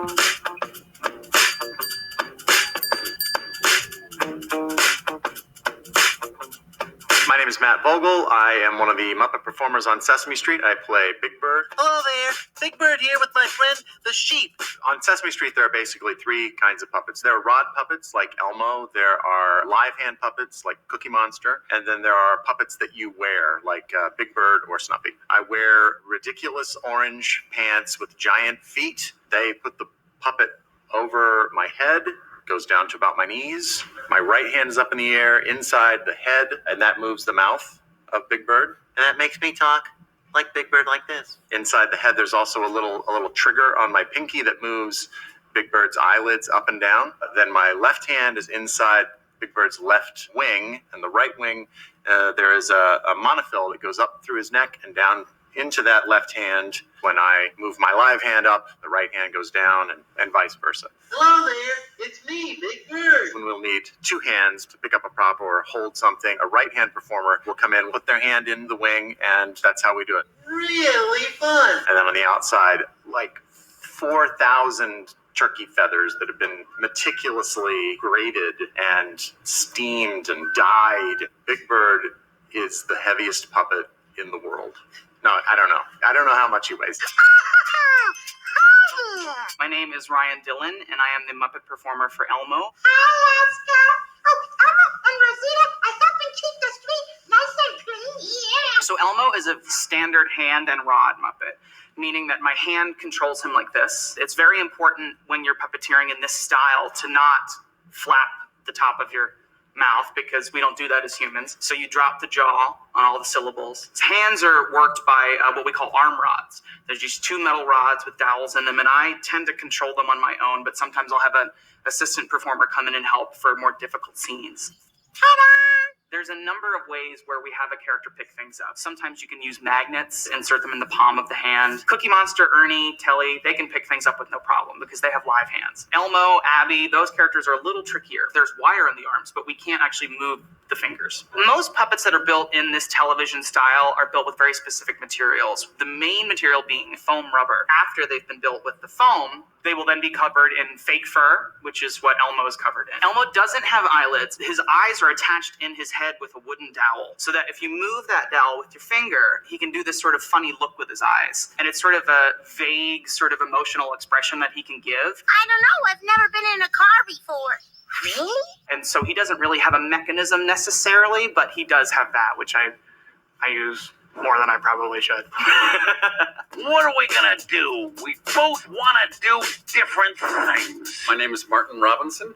My name is Matt Vogel. I am one of the Muppet performers on Sesame Street. I play Big Bird. Hello there. Big Bird here with my friend, the sheep. On Sesame Street, there are basically three kinds of puppets. There are rod puppets like Elmo. There are live hand puppets like Cookie Monster. And then there are puppets that you wear like Big Bird or Snuffy. I wear ridiculous orange pants with giant feet. They put the puppet over my head, goes down to about my knees. My right hand is up in the air inside the head, and that moves the mouth of Big Bird. And that makes me talk like Big Bird like this. Inside the head, there's also a little trigger on my pinky that moves Big Bird's eyelids up and down. Then my left hand is inside Big Bird's left wing, and the right wing, there is a monofill that goes up through his neck and down into that left hand. When I move my live hand up, the right hand goes down, and vice versa. Hello there, it's me, Big Bird. When we'll need two hands to pick up a prop or hold something, a right hand performer will come in, put their hand in the wing, and that's how we do it. Really fun. And then on the outside, like 4,000 turkey feathers that have been meticulously graded and steamed and dyed. Big Bird is the heaviest puppet in the world. No, I don't know. I don't know how much he weighs. My name is Ryan Dillon, and I am the Muppet performer for Elmo. Hi, Oscar. Oh, Elmo and Rosita, I help and keep the street nice and clean. Yeah. So Elmo is a standard hand and rod Muppet, meaning that my hand controls him like this. It's very important when you're puppeteering in this style to not flap the top of your mouth, because we don't do that as humans. So you drop the jaw on all the syllables. His hands are worked by what we call arm rods. There's just two metal rods with dowels in them, and I tend to control them on my own, but sometimes I'll have an assistant performer come in and help for more difficult scenes. Ta-da! There's a number of ways where we have a character pick things up. Sometimes you can use magnets, insert them in the palm of the hand. Cookie Monster, Ernie, Telly, they can pick things up with no problem because they have live hands. Elmo, Abby, those characters are a little trickier. There's wire in the arms, but we can't actually move the fingers. Most puppets that are built in this television style are built with very specific materials. The main material being foam rubber. After they've been built with the foam, they will then be covered in fake fur, which is what Elmo is covered in. Elmo doesn't have eyelids. His eyes are attached in his head with a wooden dowel, so that if you move that dowel with your finger, he can do this sort of funny look with his eyes. And it's sort of a vague, sort of emotional expression that he can give. I don't know. I've never been in a car before. Really? And so he doesn't really have a mechanism necessarily, but he does have that, which I use more than I probably should. What are we gonna do? We both want to do different things. My name is Martin Robinson.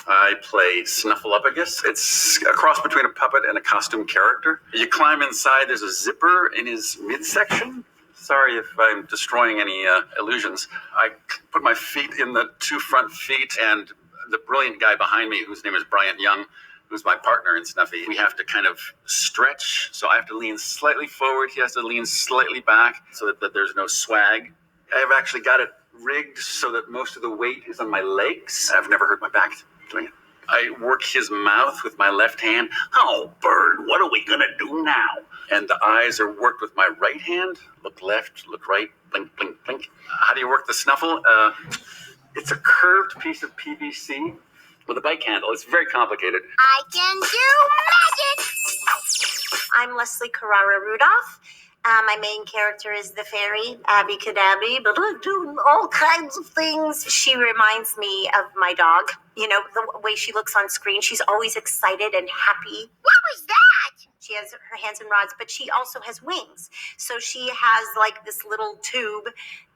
I play Snuffleupagus. It's a cross between a puppet and a costume character. You climb inside, there's a zipper in his midsection. Sorry if I'm destroying any illusions. I put my feet in the two front feet, and the brilliant guy behind me, whose name is Bryant Young, who's my partner in Snuffy, we have to kind of stretch. So I have to lean slightly forward. He has to lean slightly back so that there's no swag. I've actually got it rigged so that most of the weight is on my legs. I've never hurt my back doing it. I work his mouth with my left hand. Oh, Bird, what are we gonna do now? And the eyes are worked with my right hand. Look left, look right, blink, blink, blink. How do you work the snuffle? It's a curved piece of PVC with a bike handle. It's very complicated. I can do magic! I'm Leslie Carrara Rudolph. My main character is the fairy, Abby Cadabby, but I do all kinds of things. She reminds me of my dog. You know, the way she looks on screen, she's always excited and happy. What was that? She has her hands and rods, but she also has wings. So she has like this little tube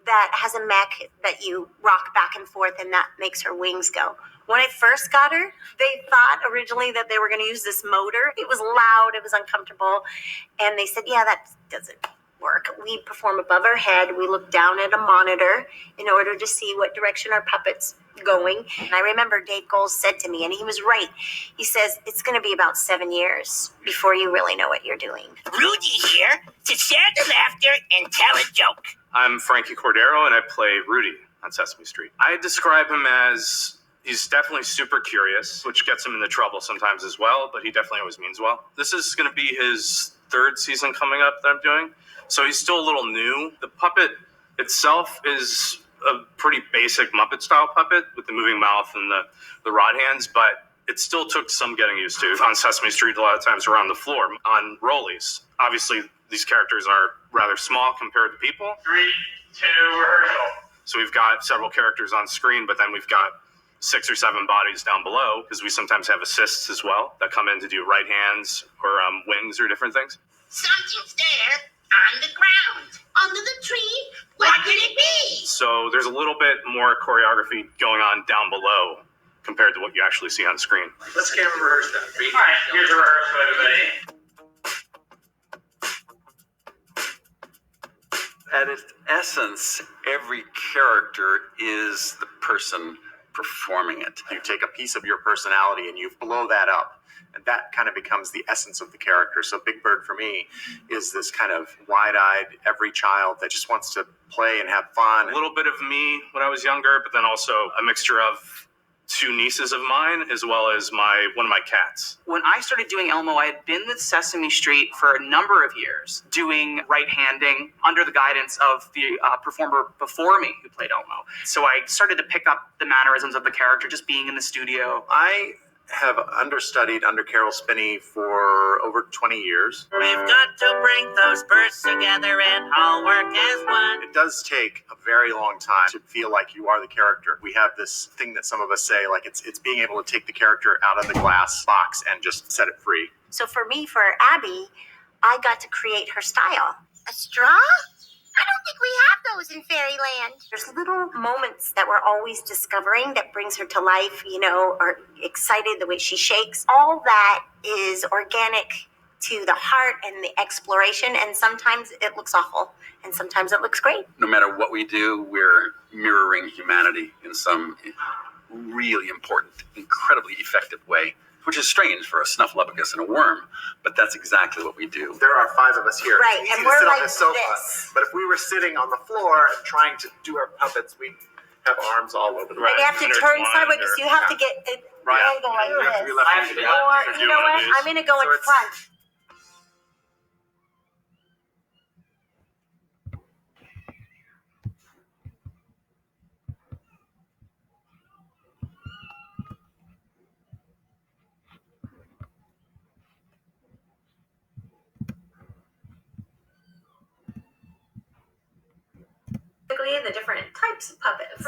that has a mech that you rock back and forth, and that makes her wings go. When I first got her, they thought originally that they were going to use this motor. It was loud, it was uncomfortable, and they said, yeah, that doesn't work. We perform above our head. We look down at a monitor in order to see what direction our puppet's going. And I remember Dave Goles said to me, and he was right, he says, it's going to be about 7 years before you really know what you're doing. Rudy here to share the laughter and tell a joke. I'm Frankie Cordero, and I play Rudy on Sesame Street. I describe him as, he's definitely super curious, which gets him into trouble sometimes as well, but he definitely always means well. This is going to be his third season coming up that I'm doing, so he's still a little new. The puppet itself is a pretty basic Muppet style puppet with the moving mouth and the rod hands, but it still took some getting used to. On Sesame Street, a lot of times around the floor, on rollies. Obviously, these characters are rather small compared to people. 3, 2, rehearsal. So we've got several characters on screen, but then we've got 6 or 7 bodies down below, because we sometimes have assists as well that come in to do right hands or wings or different things. Something's there on the ground. Under the tree. What could it be? So there's a little bit more choreography going on down below compared to what you actually see on screen. Let's camera rehearse that. All right, here's a rehearsal, everybody. At its essence, every character is the person performing it. You take a piece of your personality and you blow that up, and that kind of becomes the essence of the character. So Big Bird for me is this kind of wide-eyed, every child that just wants to play and have fun. A little bit of me when I was younger, but then also a mixture of 2 nieces of mine, as well as one of my cats. When I started doing Elmo, I had been with Sesame Street for a number of years, doing right-handing under the guidance of the performer before me who played Elmo. So I started to pick up the mannerisms of the character just being in the studio. I have understudied under Carol Spinney for over 20 years. We've got to bring those birds together and all work as one. It does take a very long time to feel like you are the character. We have this thing that some of us say, like it's being able to take the character out of the glass box and just set it free. So for me, for Abby, I got to create her style. A straw? I don't think we have those in fairyland. There's little moments that we're always discovering that brings her to life, or excited, the way she shakes. All that is organic to the heart and the exploration, and sometimes it looks awful, and sometimes it looks great. No matter what we do, we're mirroring humanity in some really important, incredibly effective way, which is strange for a snuffleupagus and a worm, but that's exactly what we do. There are 5 of us here. Right, It's easy and to we're sit on like this sofa, this. but if we were sitting on the floor and trying to do our puppets, we'd have arms all over the Right. And you have to turn sideways because you have to get an angle like You have to be this. left I have to be left. Or, to you do know one what? of these. I'm going to go So in it's- front. The different types of puppets.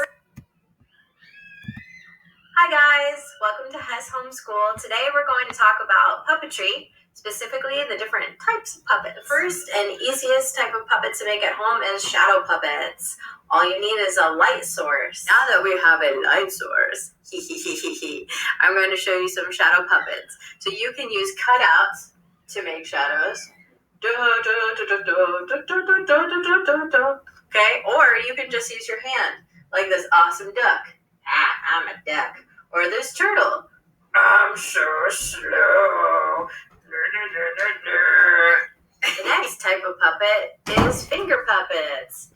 Hi guys, welcome to Hess Homeschool. Today we're going to talk about puppetry, specifically the different types of puppets. The first and easiest type of puppet to make at home is shadow puppets. All you need is a light source. Now that we have a light source, I'm going to show you some shadow puppets. So you can use cutouts to make shadows. Okay, or you can just use your hand, like this awesome duck. I'm a duck. Or this turtle. I'm so slow. The next type of puppet is finger puppets.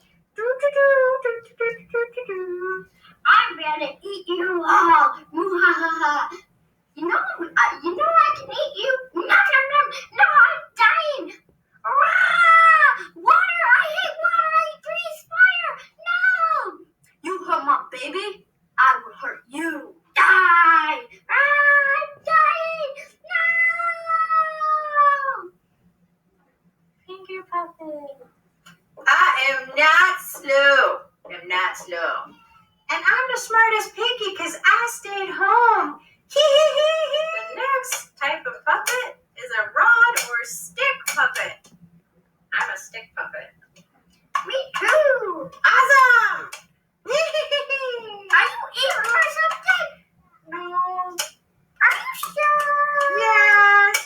I'm gonna eat you all. You know I can eat you. Nom, nom, nom. No, I'm dying. Water! I hate water! I breathe fire! No! You hurt my baby, I will hurt you. Die! I'm dying! No! Finger puppet. I am not slow. I'm not slow. And I'm the smartest piggy because I stayed home. The next type of puppet is a rod or stick puppet. I'm a stick puppet. Me too! Awesome! Are you eating or something? No. Are you sure? Yes.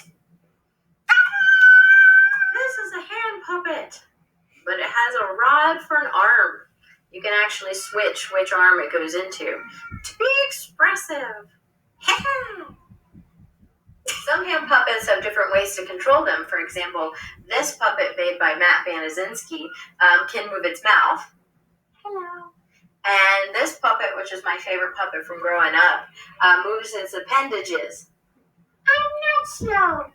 This is a hand puppet, but it has a rod for an arm. You can actually switch which arm it goes into to be expressive. Some hand puppets have different ways to control them. For example, this puppet made by Matt Banazinski can move its mouth. Hello. And this puppet, which is my favorite puppet from growing up, moves its appendages. I'm not slow.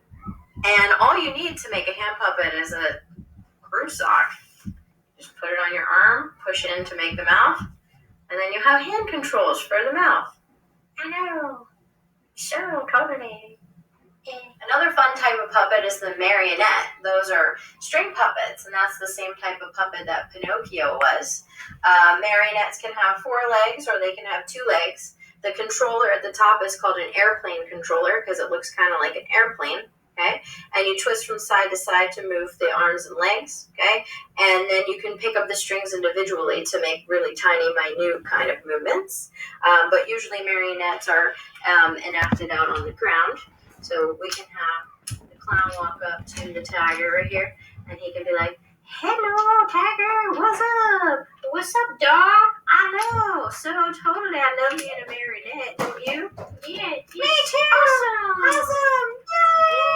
And all you need to make a hand puppet is a screw sock. Just put it on your arm, push in to make the mouth, And then you have hand controls for the mouth. I know. Sure, totally. Another fun type of puppet is the marionette. Those are string puppets, and that's the same type of puppet that Pinocchio was. Marionettes can have 4 legs, or they can have 2 legs. The controller at the top is called an airplane controller because it looks kind of like an airplane. Okay, and you twist from side to side to move the arms and legs. Okay, and then you can pick up the strings individually to make really tiny, minute kind of movements. But usually marionettes are enacted out on the ground. So we can have the clown walk up to the tiger right here, and he can be like, "Hello, tiger, what's up? What's up, dog? I know, so totally, I love being a marionette, don't you?" Yeah, me too. Awesome. Yay!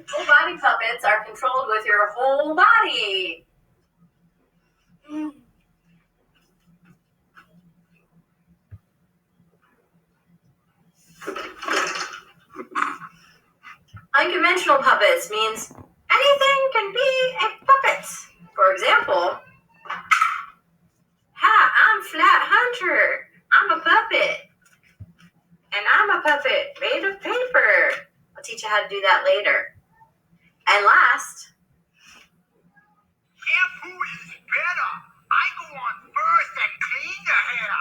Full body puppets are controlled with your whole body. Unconventional puppets means anything can be a puppet. For example, "Hi, I'm Flat Hunter. I'm a puppet. And I'm a puppet made of paper." I'll teach you how to do that later. And last, Shampoo is better. I go on first and clean the hair.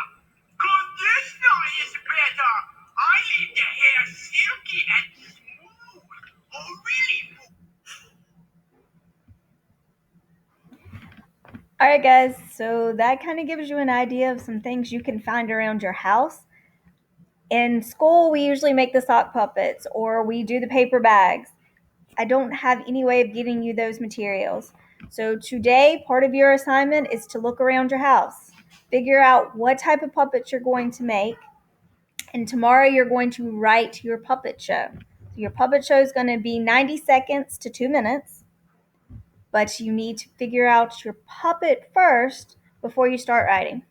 Conditioner is better. I leave the hair silky and smooth. Oh, really? All right, guys, so that kind of gives you an idea of some things you can find around your house. In school, we usually make the sock puppets or we do the paper bags. I don't have any way of getting you those materials. So today, part of your assignment is to look around your house, figure out what type of puppets you're going to make, and tomorrow you're going to write your puppet show. Your puppet show is going to be 90 seconds to 2 minutes, but you need to figure out your puppet first before you start writing.